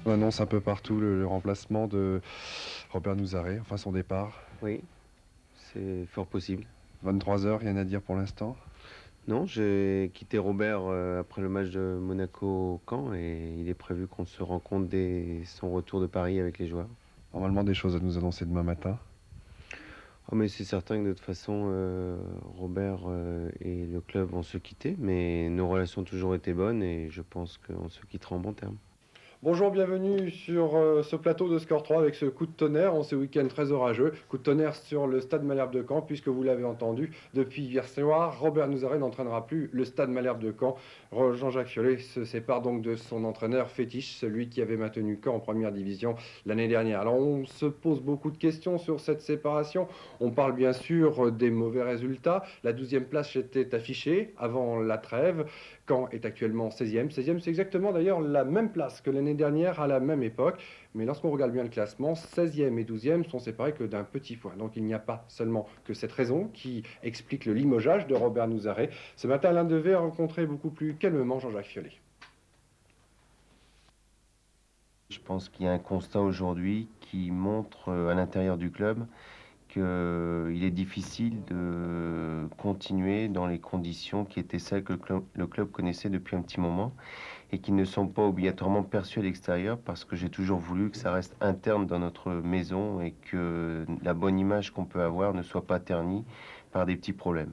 On annonce un peu partout le remplacement de Robert Nouzaré, enfin son départ. Oui, c'est fort possible. 23 heures, rien à dire pour l'instant. Non, j'ai quitté Robert après le match de Monaco-Caen et il est prévu qu'on se rencontre dès son retour de Paris avec les joueurs. Normalement des choses à nous annoncer demain matin. Oh, mais c'est certain que de toute façon, Robert et le club vont se quitter, mais nos relations ont toujours été bonnes et je pense qu'on se quittera en bon terme. Bonjour, bienvenue sur ce plateau de Score 3 avec ce coup de tonnerre en ce week-end très orageux. Coup de tonnerre sur le stade Malherbe de Caen, puisque vous l'avez entendu, depuis hier soir, Robert Nouzaré n'entraînera plus le stade Malherbe de Caen. Jean-Jacques Fiollet se sépare donc de son entraîneur fétiche, celui qui avait maintenu Caen en première division l'année dernière. Alors on se pose beaucoup de questions sur cette séparation. On parle bien sûr des mauvais résultats. La 12e place était affichée avant la trêve. Caen est actuellement 16e. 16e, c'est exactement d'ailleurs la même place que l'année dernière à la même époque. Mais lorsqu'on regarde bien le classement, 16e et 12e sont séparés que d'un petit point. Donc il n'y a pas seulement que cette raison qui explique le limogeage de Robert Nouzaré. Ce matin, Alain devait rencontrer beaucoup plus calmement Jean-Jacques Fiollet. Je pense qu'il y a un constat aujourd'hui qui montre à l'intérieur du club qu'il est difficile de continuer dans les conditions qui étaient celles que le club connaissait depuis un petit moment et qui ne sont pas obligatoirement perçues à l'extérieur parce que j'ai toujours voulu que ça reste interne dans notre maison et que la bonne image qu'on peut avoir ne soit pas ternie par des petits problèmes.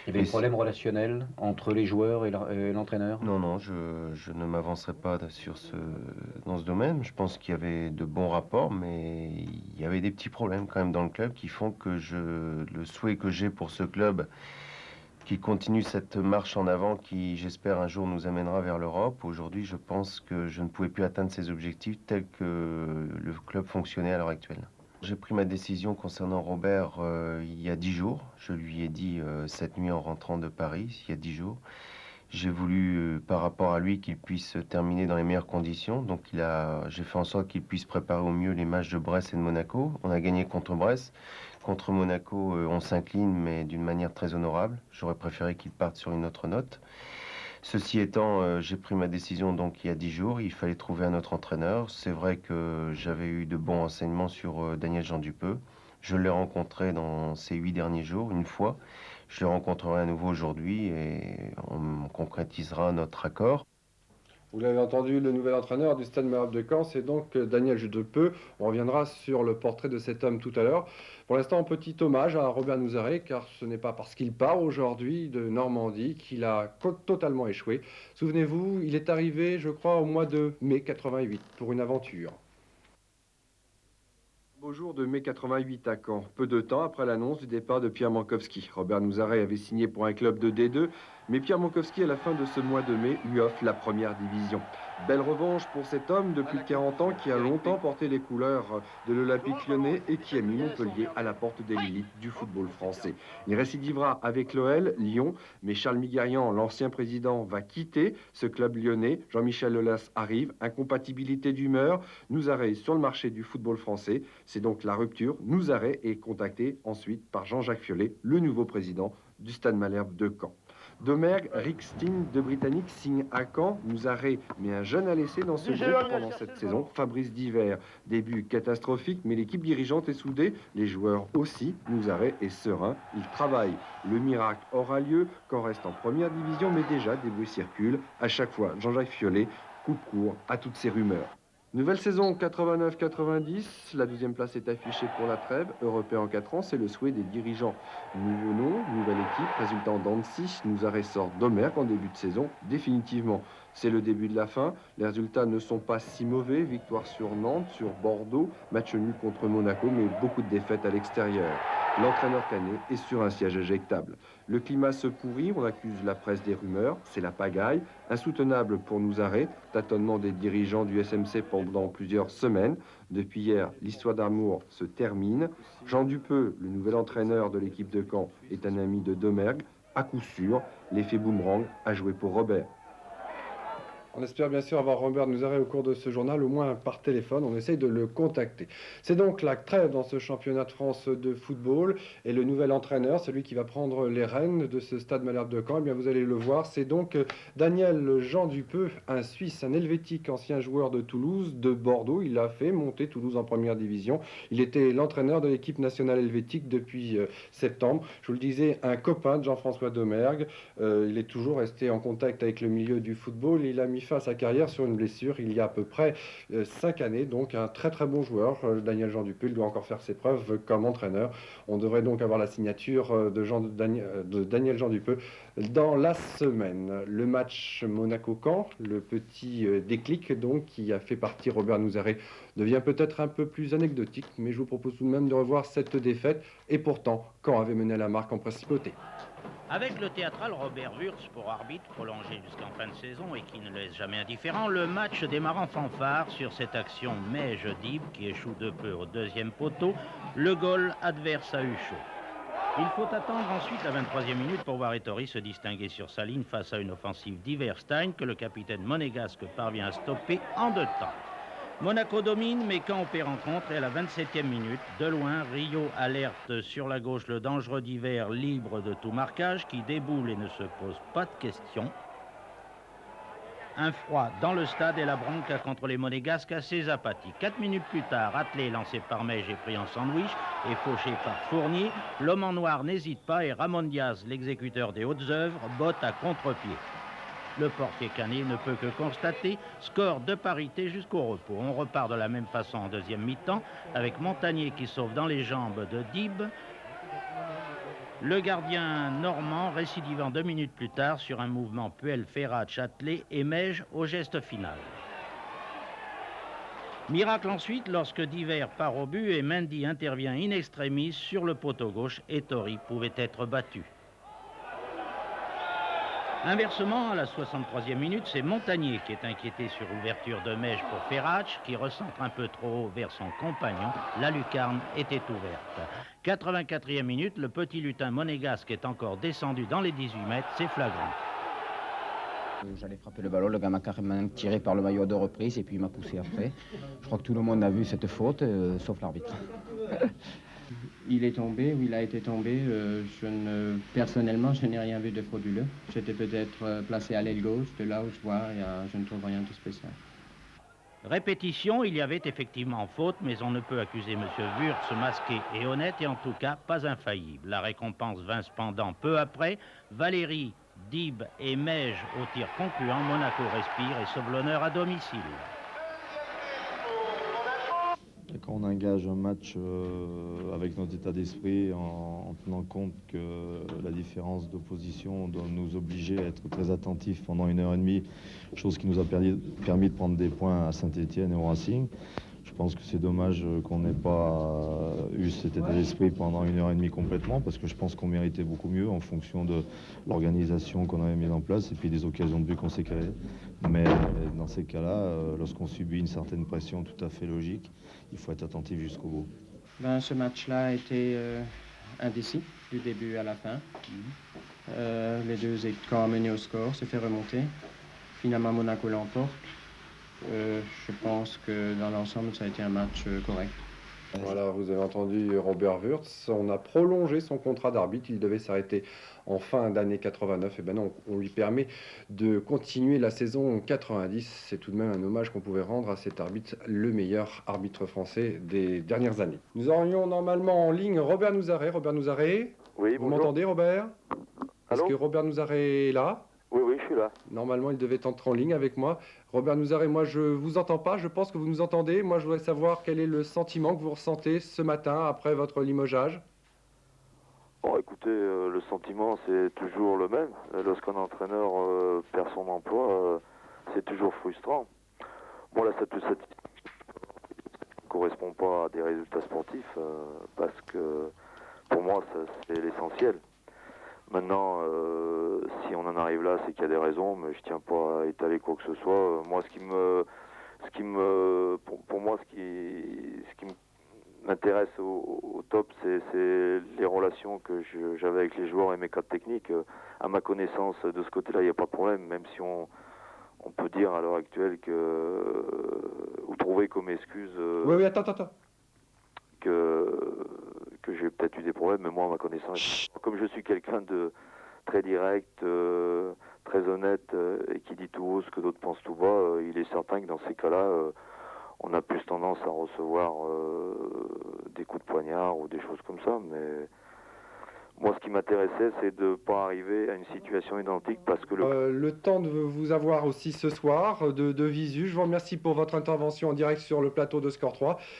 Il y avait des problèmes relationnels entre les joueurs et l'entraîneur? Non, non, je ne m'avancerai pas dans ce domaine. Je pense qu'il y avait de bons rapports, mais il y avait des petits problèmes quand même dans le club qui font que le souhait que j'ai pour ce club, qui continue cette marche en avant qui, j'espère, un jour nous amènera vers l'Europe. Aujourd'hui, je pense que je ne pouvais plus atteindre ces objectifs tels que le club fonctionnait à l'heure actuelle. J'ai pris ma décision concernant Robert il y a 10 jours. Je lui ai dit cette nuit en rentrant de Paris, il y a 10 jours. J'ai voulu, par rapport à lui, qu'il puisse terminer dans les meilleures conditions. Donc j'ai fait en sorte qu'il puisse préparer au mieux les matchs de Brest et de Monaco. On a gagné contre Brest. Contre Monaco, on s'incline, mais d'une manière très honorable. J'aurais préféré qu'il parte sur une autre note. Ceci étant, j'ai pris ma décision donc il y a 10 jours. Il fallait trouver un autre entraîneur. C'est vrai que j'avais eu de bons renseignements sur Daniel Jean Dupeux. Je l'ai rencontré dans ces 8 derniers jours, une fois. Je le rencontrerai à nouveau aujourd'hui et on concrétisera notre accord. Vous l'avez entendu, le nouvel entraîneur du Stade Malherbe de Caen, c'est donc Daniel Judepeu. On reviendra sur le portrait de cet homme tout à l'heure. Pour l'instant, un petit hommage à Robert Nouzaré, car ce n'est pas parce qu'il part aujourd'hui de Normandie qu'il a totalement échoué. Souvenez-vous, il est arrivé, je crois, au mois de mai 88 pour une aventure. Beau jour de mai 88 à Caen, peu de temps après l'annonce du départ de Pierre Mankowski. Robert Nouzaré avait signé pour un club de D2, mais Pierre Mankowski, à la fin de ce mois de mai, lui offre la première division. Belle revanche pour cet homme de plus de 40 ans qui a longtemps porté les couleurs de l'Olympique lyonnais et qui a mis Montpellier à la porte de l'élite du football français. Il récidivera avec l'OL, Lyon, mais Charles Miguerian, l'ancien président, va quitter ce club lyonnais. Jean-Michel Aulas arrive, incompatibilité d'humeur, Nouzaré sur le marché du football français. C'est donc la rupture. Nouzaré est contacté ensuite par Jean-Jacques Fiollet, le nouveau président du Stade Malherbe de Caen. Domergue, Rick Steen de Britannique signe à Caen. Nouzaré met un jeune à l'essai dans ce groupe pendant cette saison. Fabrice Divert, début catastrophique, mais l'équipe dirigeante est soudée. Les joueurs aussi. Nouzaré est serein. Il travaille. Le miracle aura lieu. Caen reste en première division, mais déjà des bruits circulent. À chaque fois, Jean-Jacques Fiollet coupe court à toutes ces rumeurs. Nouvelle saison 89-90, la 12e place est affichée pour la trêve. Européen en 4 ans, c'est le souhait des dirigeants. Nouveau nom, nouvelle équipe, résultat en dents de scie, Nouzaré sort Domergue en début de saison. Définitivement, c'est le début de la fin. Les résultats ne sont pas si mauvais. Victoire sur Nantes, sur Bordeaux, match nul contre Monaco, mais beaucoup de défaites à l'extérieur. L'entraîneur canet est sur un siège éjectable. Le climat se pourrit, on accuse la presse des rumeurs, c'est la pagaille, insoutenable pour Nouzaré, tâtonnement des dirigeants du SMC pendant plusieurs semaines. Depuis hier, l'histoire d'amour se termine. Jean Dupeux, le nouvel entraîneur de l'équipe de Caen, est un ami de Domergue. À coup sûr, l'effet boomerang a joué pour Robert. On espère bien sûr avoir Robert Nouzaret au cours de ce journal, au moins par téléphone. On essaye de le contacter. C'est donc la trêve dans ce championnat de France de football. Et le nouvel entraîneur, celui qui va prendre les rênes de ce Stade Malherbe de Caen, eh bien vous allez le voir, c'est donc Daniel Jean Dupeux, un Suisse, un Helvétique, ancien joueur de Toulouse, de Bordeaux. Il a fait monter Toulouse en première division. Il était l'entraîneur de l'équipe nationale helvétique depuis septembre. Je vous le disais, un copain de Jean-François Domergue. Il est toujours resté en contact avec le milieu du football. Il a mis fin à sa carrière sur une blessure il y a à peu près 5 années. Donc un très très bon joueur, Daniel Jean Dupeux. Il doit encore faire ses preuves comme entraîneur. On devrait donc avoir la signature de Daniel Jean Dupeux dans la semaine. Le match Monaco-Caen, le petit déclic donc qui a fait partir Robert Nouzaret, devient peut-être un peu plus anecdotique, mais je vous propose tout de même de revoir cette défaite. Et pourtant, Caen avait mené la marque en principauté. Avec le théâtral Robert Wurtz pour arbitre prolongé jusqu'en fin de saison et qui ne laisse jamais indifférent, le match démarre en fanfare sur cette action Meige-Dib qui échoue de peu au deuxième poteau. Le goal adverse a eu chaud. Il faut attendre ensuite la 23e minute pour voir Ettori se distinguer sur sa ligne face à une offensive d'Iverstein que le capitaine monégasque parvient à stopper en 2 temps. Monaco domine, mais Caen opère rencontre et à la 27e minute, de loin, Rio alerte sur la gauche le dangereux d'hiver libre de tout marquage qui déboule et ne se pose pas de questions. Un froid dans le stade et la bronca contre les monégasques assez apathiques. 4 minutes plus tard, attelé, lancé par Meige et pris en sandwich et fauché par Fournier, l'homme en noir n'hésite pas et Ramon Diaz, l'exécuteur des hautes œuvres, botte à contre-pied. Le portier canet ne peut que constater score de parité jusqu'au repos. On repart de la même façon en deuxième mi-temps avec Montagnier qui sauve dans les jambes de Dib. Le gardien normand récidivant 2 minutes plus tard sur un mouvement Puel-Ferrat-Châtelet et Meige au geste final. Miracle ensuite lorsque Diver part au but et Mendy intervient in extremis sur le poteau gauche. Ettori pouvait être battu. Inversement, à la 63e minute, c'est Montagnier qui est inquiété sur ouverture de Meige pour Ferrat, qui recentre un peu trop haut vers son compagnon. La lucarne était ouverte. 84e minute, le petit lutin monégasque est encore descendu dans les 18 mètres, c'est flagrant. J'allais frapper le ballon, le gars m'a carrément tiré par le maillot à 2 reprises et puis il m'a poussé après. Je crois que tout le monde a vu cette faute, sauf l'arbitre. Il est tombé ou il a été tombé. Personnellement, je n'ai rien vu de frauduleux. J'étais peut-être placé à l'aile gauche, de là où je vois, je ne trouve rien de spécial. Répétition, il y avait effectivement faute, mais on ne peut accuser M. Wurtz masqué et honnête, et en tout cas pas infaillible. La récompense vint cependant peu après. Valéry, Dib et Meige au tir concluant. Monaco respire et sauve l'honneur à domicile. Quand on engage un match avec notre état d'esprit, en tenant compte que la différence d'opposition doit nous obliger à être très attentifs pendant 1h30, chose qui nous a permis de prendre des points à Saint-Étienne et au Racing. Je pense que c'est dommage qu'on n'ait pas eu cet état d'esprit pendant 1h30 complètement, parce que je pense qu'on méritait beaucoup mieux en fonction de l'organisation qu'on avait mise en place et puis des occasions de but qu'on s'est créées. Mais dans ces cas-là, lorsqu'on subit une certaine pression tout à fait logique, il faut être attentif jusqu'au bout. Ce match-là a été indécis du début à la fin. Les deux camps menés au score, s'est fait remonter. Finalement, Monaco l'emporte. Je pense que dans l'ensemble, ça a été un match correct. Voilà, vous avez entendu Robert Wurtz. On a prolongé son contrat d'arbitre. Il devait s'arrêter en fin d'année 89. Et ben non, on lui permet de continuer la saison 90. C'est tout de même un hommage qu'on pouvait rendre à cet arbitre, le meilleur arbitre français des dernières années. Nous aurions normalement en ligne Robert Nouzaret. Robert Nouzaret, oui, vous m'entendez, Robert? Est-ce que Robert Nouzaret est là? Oui, je suis là. Normalement, il devait entrer en ligne avec moi. Robert Nouzaret, moi, je vous entends pas. Je pense que vous nous entendez. Moi, je voudrais savoir quel est le sentiment que vous ressentez ce matin après votre limogeage. Bon, écoutez, le sentiment, c'est toujours le même. Lorsqu'un entraîneur perd son emploi, c'est toujours frustrant. Bon, là, cette ne correspond pas à des résultats sportifs, parce que, pour moi, c'est l'essentiel. Maintenant, si on en arrive là, c'est qu'il y a des raisons, mais je tiens pas à étaler quoi que ce soit. Moi, pour moi, ce qui m'intéresse au top, c'est les relations que j'avais avec les joueurs et mes cadres techniques. À ma connaissance, de ce côté-là, il n'y a pas de problème, même si on on peut dire à l'heure actuelle que, ou trouver comme excuse Oui, attends. que j'ai peut-être eu des problèmes, mais moi, à ma connaissance, comme je suis quelqu'un de très direct, très honnête et qui dit tout haut ce que d'autres pensent tout bas, il est certain que dans ces cas-là, on a plus tendance à recevoir des coups de poignard ou des choses comme ça, mais moi, ce qui m'intéressait, c'est de ne pas arriver à une situation identique parce que Le temps de vous avoir aussi ce soir de visu. Je vous remercie pour votre intervention en direct sur le plateau de Score 3.